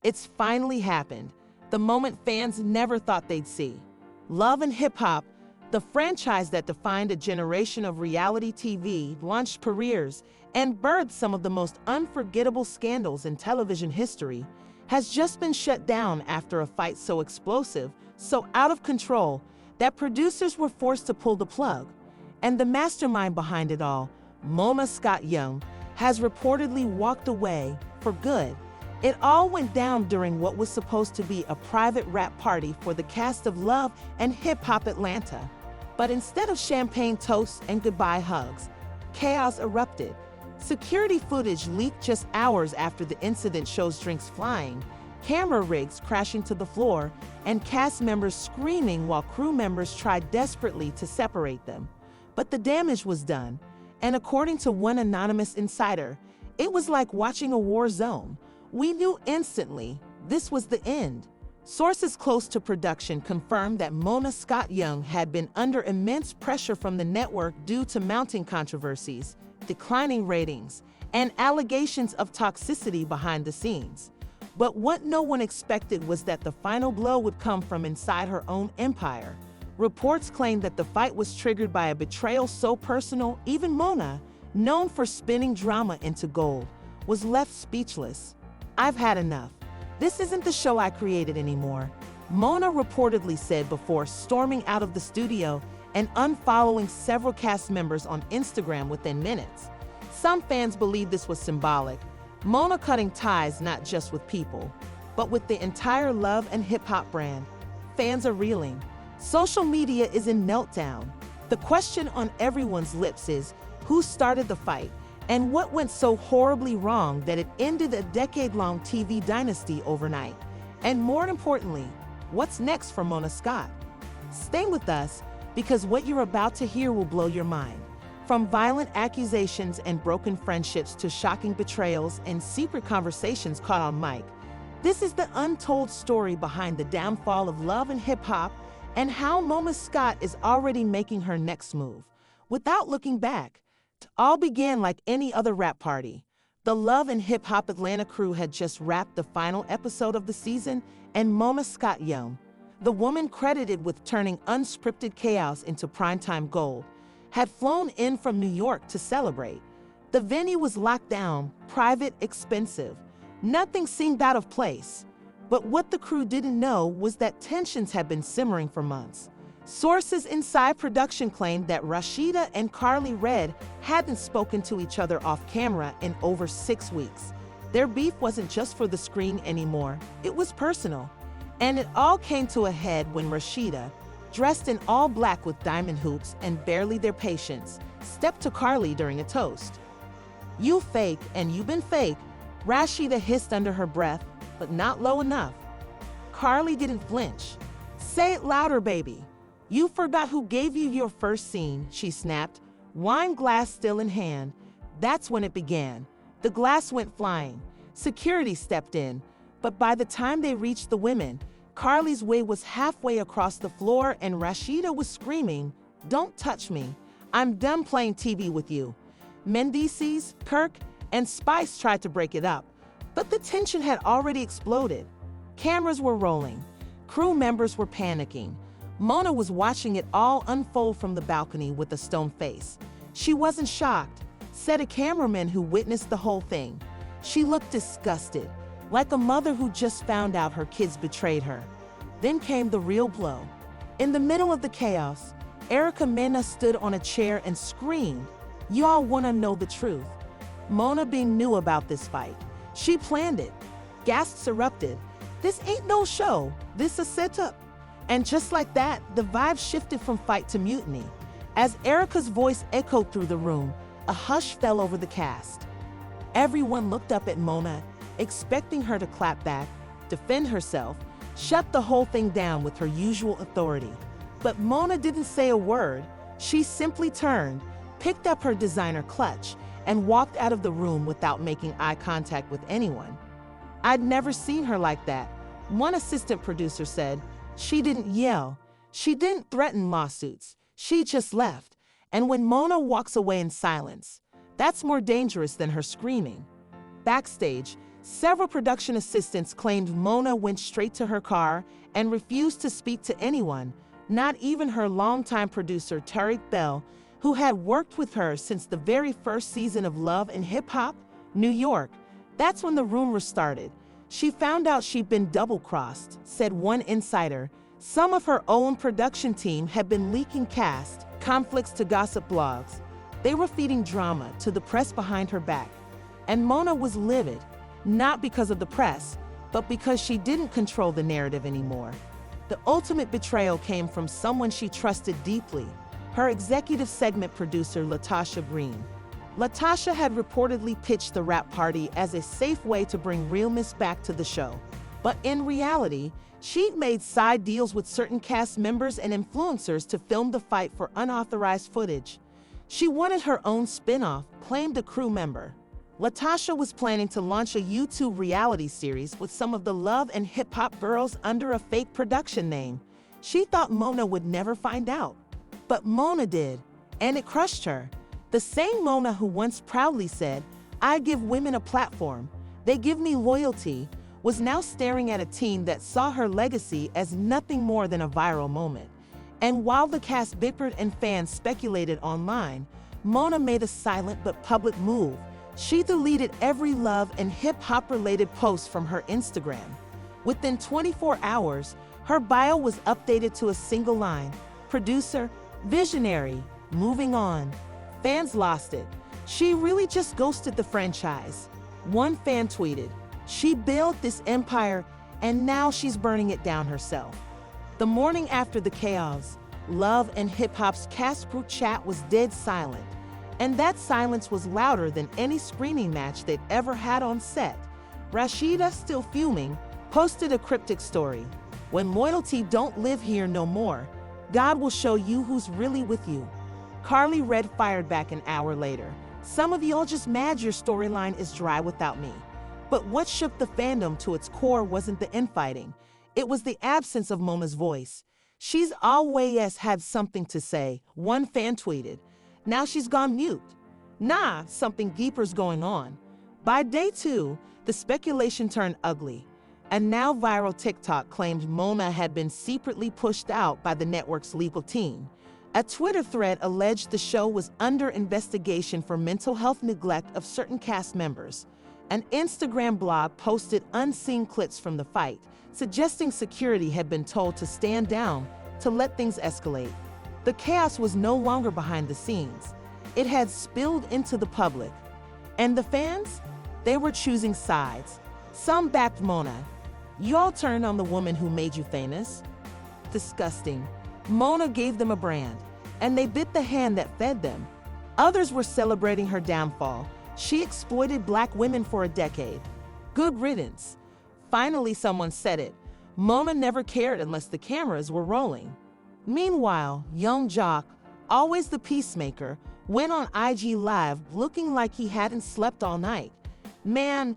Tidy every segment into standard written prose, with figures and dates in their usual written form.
It's finally happened, the moment fans never thought they'd see. Love and Hip Hop, the franchise that defined a generation of reality TV, launched careers, and birthed some of the most unforgettable scandals in television history, has just been shut down after a fight so explosive, so out of control, that producers were forced to pull the plug. And the mastermind behind it all, Mona Scott Young, has reportedly walked away for good. It all went down during what was supposed to be a private rap party for the cast of Love and Hip Hop Atlanta. But instead of champagne toasts and goodbye hugs, chaos erupted. Security footage leaked just hours after the incident shows drinks flying, camera rigs crashing to the floor, and cast members screaming while crew members tried desperately to separate them. But the damage was done, and according to one anonymous insider, it was like watching a war zone. We knew instantly this was the end. Sources close to production confirmed that Mona Scott Young had been under immense pressure from the network due to mounting controversies, declining ratings, and allegations of toxicity behind the scenes. But what no one expected was that the final blow would come from inside her own empire. Reports claim that the fight was triggered by a betrayal so personal, even Mona, known for spinning drama into gold, was left speechless. "I've had enough. This isn't the show I created anymore," Mona reportedly said before storming out of the studio and unfollowing several cast members on Instagram within minutes. Some fans believe this was symbolic, Mona cutting ties not just with people, but with the entire Love and Hip Hop brand. Fans are reeling. Social media is in meltdown. The question on everyone's lips is, who started the fight? And what went so horribly wrong that it ended a decade-long TV dynasty overnight? And more importantly, what's next for Mona Scott? Stay with us, because what you're about to hear will blow your mind. From violent accusations and broken friendships to shocking betrayals and secret conversations caught on mic, this is the untold story behind the downfall of Love and Hip Hop and how Mona Scott is already making her next move. Without looking back, it all began like any other rap party. The Love and Hip Hop Atlanta crew had just wrapped the final episode of the season, and Mona Scott Young, the woman credited with turning unscripted chaos into primetime gold, had flown in from New York to celebrate. The venue was locked down, private, expensive. Nothing seemed out of place. But what the crew didn't know was that tensions had been simmering for months. Sources inside production claimed that Rashida and Carly Red hadn't spoken to each other off camera in over 6 weeks. Their beef wasn't just for the screen anymore, it was personal. And it all came to a head when Rashida, dressed in all black with diamond hoops and barely their patience, stepped to Carly during a toast. "You fake and you've been fake," Rashida hissed under her breath, but not low enough. Carly didn't flinch. "Say it louder, baby. You forgot who gave you your first scene," she snapped, wine glass still in hand. That's when it began. The glass went flying. Security stepped in, but by the time they reached the women, Carly's way was halfway across the floor and Rashida was screaming, "Don't touch me. I'm done playing TV with you." Mendeecees, Kirk, and Spice tried to break it up, but the tension had already exploded. Cameras were rolling. Crew members were panicking. Mona was watching it all unfold from the balcony with a stone face. She wasn't shocked, said a cameraman who witnessed the whole thing. She looked disgusted, like a mother who just found out her kids betrayed her. Then came the real blow. In the middle of the chaos, Erica Mena stood on a chair and screamed, "Y'all wanna know the truth?" Mona Bing knew about this fight. She planned it. Gasps erupted. "This ain't no show, this a setup." And just like that, the vibe shifted from fight to mutiny. As Erica's voice echoed through the room, a hush fell over the cast. Everyone looked up at Mona, expecting her to clap back, defend herself, shut the whole thing down with her usual authority. But Mona didn't say a word. She simply turned, picked up her designer clutch, and walked out of the room without making eye contact with anyone. "I'd never seen her like that," one assistant producer said. "She didn't yell. She didn't threaten lawsuits. She just left." And when Mona walks away in silence, that's more dangerous than her screaming. Backstage, Several production assistants claimed Mona went straight to her car and refused to speak to anyone, not even her longtime producer Tariq Bell, who had worked with her since the very first season of Love and Hip Hop, New York. That's when the rumors started. She found out she'd been double-crossed, said one insider. Some of her own production team had been leaking cast conflicts to gossip blogs. They were feeding drama to the press behind her back. And Mona was livid, not because of the press, but because she didn't control the narrative anymore. The ultimate betrayal came from someone she trusted deeply, her executive segment producer, Latasha Green. Latasha had reportedly pitched the rap party as a safe way to bring realness back to the show. But in reality, she'd made side deals with certain cast members and influencers to film the fight for unauthorized footage. She wanted her own spin-off, claimed a crew member. Latasha was planning to launch a YouTube reality series with some of the Love and Hip Hop girls under a fake production name. She thought Mona would never find out. But Mona did, and it crushed her. The same Mona who once proudly said, "I give women a platform, they give me loyalty," was now staring at a team that saw her legacy as nothing more than a viral moment. And while the cast bickered and fans speculated online, Mona made a silent but public move. She deleted every Love and Hip Hop related post from her Instagram. Within 24 hours, her bio was updated to a single line: producer, visionary, moving on. Fans lost it. She really just ghosted the franchise. One fan tweeted, "She built this empire and now she's burning it down herself." The morning after the chaos, Love and Hip Hop's cast group chat was dead silent. And that silence was louder than any screaming match they'd ever had on set. Rashida, still fuming, posted a cryptic story: "When loyalty don't live here no more, God will show you who's really with you." Carly Red fired back an hour later: "Some of y'all just mad your storyline is dry without me." But what shook the fandom to its core wasn't the infighting. It was the absence of Mona's voice. "She's always had something to say," one fan tweeted. "Now she's gone mute. Nah, something deeper's going on." By day 2, the speculation turned ugly. A now viral TikTok claimed Mona had been secretly pushed out by the network's legal team. A Twitter thread alleged the show was under investigation for mental health neglect of certain cast members. An Instagram blog posted unseen clips from the fight, suggesting security had been told to stand down to let things escalate. The chaos was no longer behind the scenes. It had spilled into the public. And the fans? They were choosing sides. Some backed Mona. "Y'all turned on the woman who made you famous." Disgusting. Mona gave them a brand, and they bit the hand that fed them. Others were celebrating her downfall. She exploited Black women for a decade. Good riddance. Finally, someone said it. Mona never cared unless the cameras were rolling. Meanwhile, Young Jock, always the peacemaker, went on IG Live looking like he hadn't slept all night. "Man,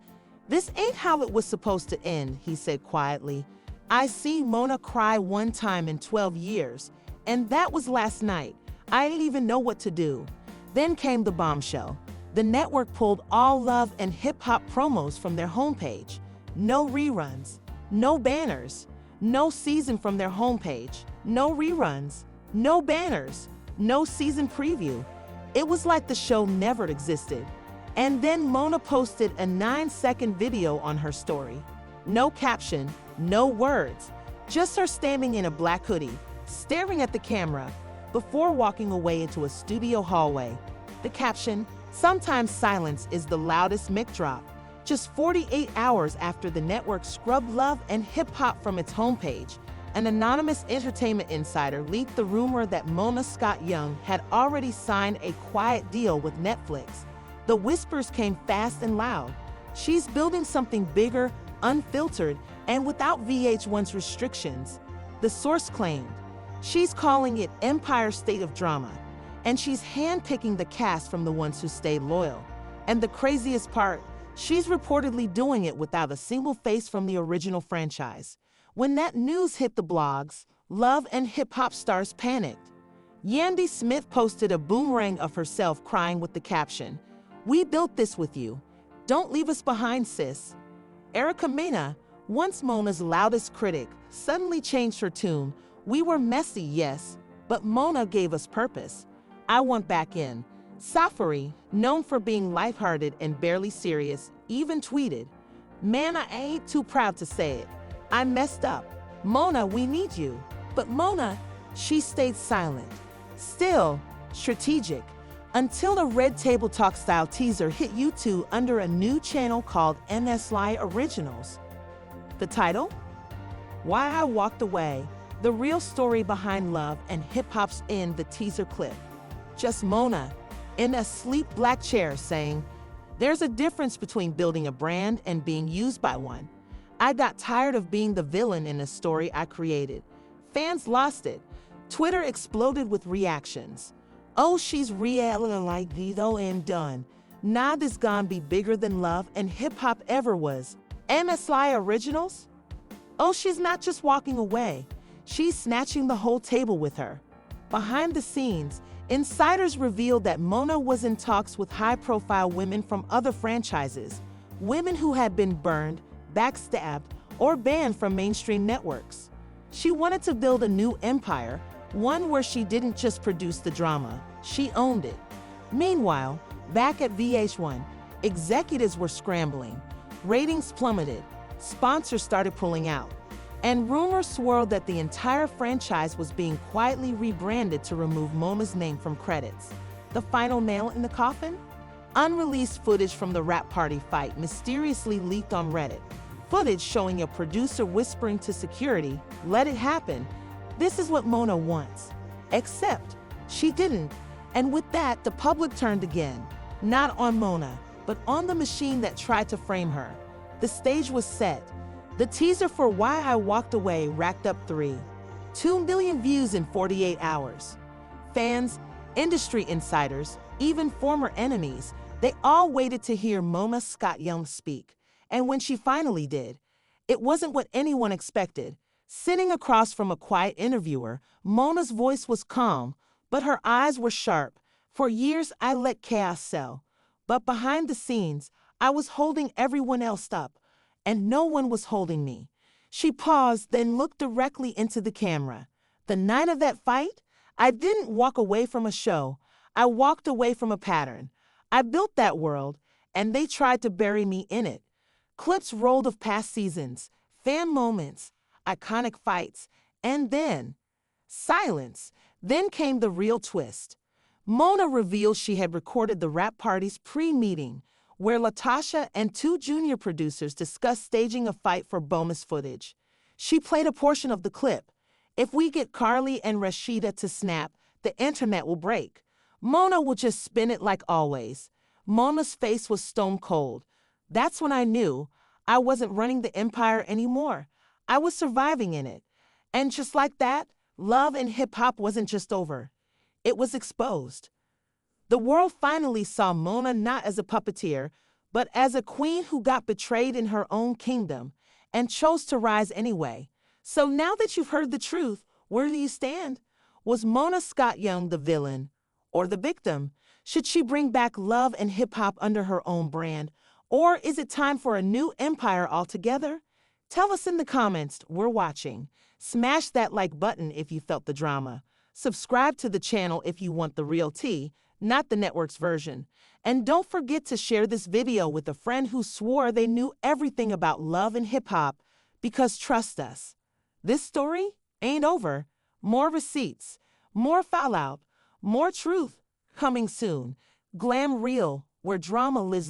this ain't how it was supposed to end," he said quietly. "I see Mona cry one time in 12 years, and that was last night. I didn't even know what to do." Then came the bombshell. The network pulled all Love and Hip Hop promos from their homepage. No reruns, no banners, no season from their homepage, no reruns, no banners, no season preview. It was like the show never existed. And then Mona posted a 9-second video on her story. No caption, no words, just her standing in a black hoodie, staring at the camera, before walking away into a studio hallway. The caption, "Sometimes silence is the loudest mic drop." Just 48 hours after the network scrubbed Love and Hip Hop from its homepage, an anonymous entertainment insider leaked the rumor that Mona Scott Young had already signed a quiet deal with Netflix. The whispers came fast and loud. She's building something bigger, unfiltered, and without VH1's restrictions. The source claimed. She's calling it Empire State of Drama, and she's handpicking the cast from the ones who stayed loyal. And the craziest part, she's reportedly doing it without a single face from the original franchise. When that news hit the blogs, Love and Hip Hop stars panicked. Yandy Smith posted a boomerang of herself crying with the caption, "We built this with you. Don't leave us behind, sis." Erica Mena, once Mona's loudest critic, suddenly changed her tune. We were messy, yes, but Mona gave us purpose. I want back in. Safari, known for being lighthearted and barely serious, even tweeted, "Man, I ain't too proud to say it. I messed up. Mona, we need you." But Mona, she stayed silent. Still, strategic. Until a Red Table Talk style teaser hit YouTube under a new channel called MSLI Originals. The title? Why I Walked Away, the real story behind love and hip-hop's in the teaser clip. Just Mona, in a sleek black chair saying, "There's a difference between building a brand and being used by one. I got tired of being the villain in a story I created." Fans lost it. Twitter exploded with reactions. "Oh, she's real like Dido and done. Nah, this gon' be bigger than love and hip-hop ever was." MSLI Originals? "Oh, she's not just walking away. She's snatching the whole table with her." Behind the scenes, insiders revealed that Mona was in talks with high-profile women from other franchises, women who had been burned, backstabbed, or banned from mainstream networks. She wanted to build a new empire, one where she didn't just produce the drama, she owned it. Meanwhile, back at VH1, executives were scrambling. Ratings plummeted, sponsors started pulling out, and rumors swirled that the entire franchise was being quietly rebranded to remove Mona's name from credits. The final nail in the coffin? Unreleased footage from the rap party fight mysteriously leaked on Reddit. Footage showing a producer whispering to security, "Let it happen. This is what Mona wants." Except, she didn't. And with that, the public turned again. Not on Mona, but on the machine that tried to frame her. The stage was set. The teaser for Why I Walked Away racked up 3.2 million views in 48 hours. Fans, industry insiders, even former enemies, they all waited to hear Mona Scott Young speak. And when she finally did, it wasn't what anyone expected. Sitting across from a quiet interviewer, Mona's voice was calm, but her eyes were sharp. "For years, I let chaos sell. But behind the scenes, I was holding everyone else up, and no one was holding me." She paused, then looked directly into the camera. "The night of that fight, I didn't walk away from a show. I walked away from a pattern. I built that world, and they tried to bury me in it." Clips rolled of past seasons, fan moments, iconic fights, and then silence. Then came the real twist. Mona revealed she had recorded the rap party's pre-meeting, where Latasha and 2 junior producers discussed staging a fight for bonus footage. She played a portion of the clip. "If we get Carly and Rashida to snap, the internet will break. Mona will just spin it like always." Mona's face was stone cold. "That's when I knew I wasn't running the empire anymore. I was surviving in it." And just like that, love and hip-hop wasn't just over. It was exposed. The world finally saw Mona not as a puppeteer, but as a queen who got betrayed in her own kingdom and chose to rise anyway. So now that you've heard the truth, where do you stand? Was Mona Scott Young the villain or the victim? Should she bring back love and hip-hop under her own brand? Or is it time for a new empire altogether? Tell us in the comments. We're watching. Smash that like button if you felt the drama. Subscribe to the channel if you want the real tea, not the network's version. And don't forget to share this video with a friend who swore they knew everything about love and hip-hop, because trust us, this story ain't over. More receipts, more fallout, more truth coming soon. Glam Real, where drama lives.